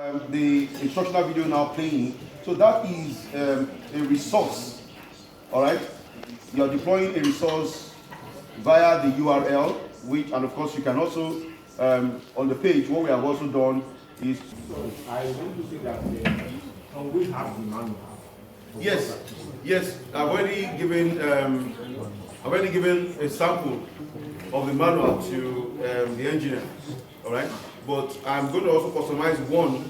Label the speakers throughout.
Speaker 1: The instructional video now playing. So that is a resource, all right? You are deploying a resource via the URL, which, and of course you can also, on the page, what we have also done is...
Speaker 2: I want to say that we have the manual.
Speaker 1: Yes, yes, I've already given a sample of the manual to the engineer, all right? But I'm going to also customize one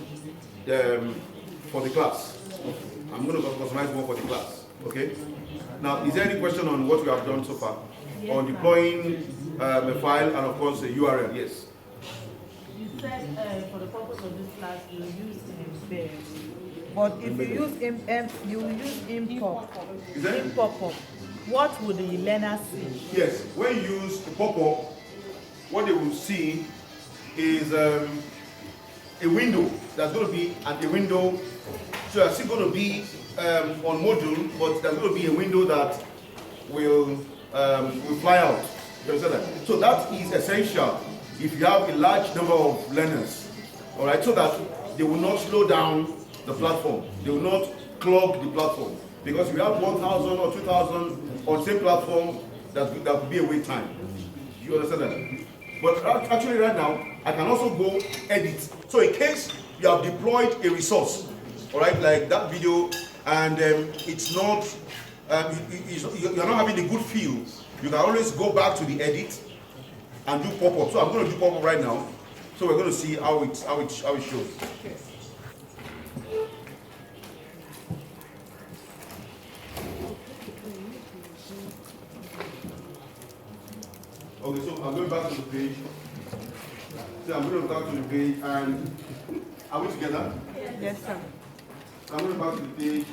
Speaker 1: for the class. I'm going to customize one for the class, okay? Now, is there any question on what we have done so far? Yes, on deploying a file and of course a URL, yes?
Speaker 3: You said for the purpose of this class you use bear. But if you use import, what would the learner see?
Speaker 1: Yes, when you use pop-up, what they will see is a window. That's going to be at the window. So it's still going to be on Moodle, but there's going to be a window that will fly out. You understand that? So that is essential if you have a large number of learners, all right, so that they will not slow down the platform. They will not clog the platform. Because if you have 1,000 or 2,000 on the same platform, that would be a wait time. You understand that? But actually right now, I can also go edit. So in case you have deployed a resource, all right, like that video, and it's not, you're not having the good feel, you can always go back to the edit and do pop-up. So I'm going to do pop-up right now. So we're going to see how it shows. Okay. Okay, so I'm going back to the page. So I'm going back to the page, and are we together?
Speaker 3: Yes, sir.
Speaker 1: I'm going back to the page,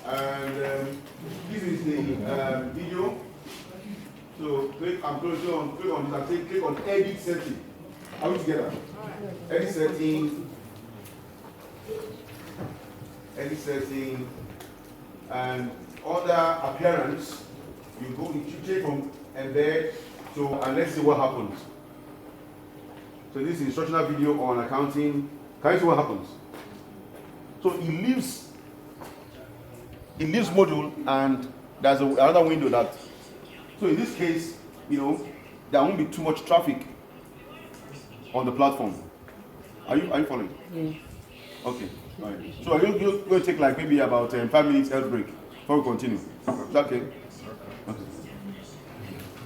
Speaker 1: and this is the video. So click on this, and click on edit setting. Are we together? Edit setting, and other appearance. You check from embed to, and let's see what happens. So this is instructional video on accounting. Can you see what happens? So it leaves Moodle, and there's another window that. So in this case, you know, there won't be too much traffic on the platform. Are you following?
Speaker 3: Yes.
Speaker 1: Okay. All right. So you're going to take like maybe about 5 minutes health break before we continue. Is that okay?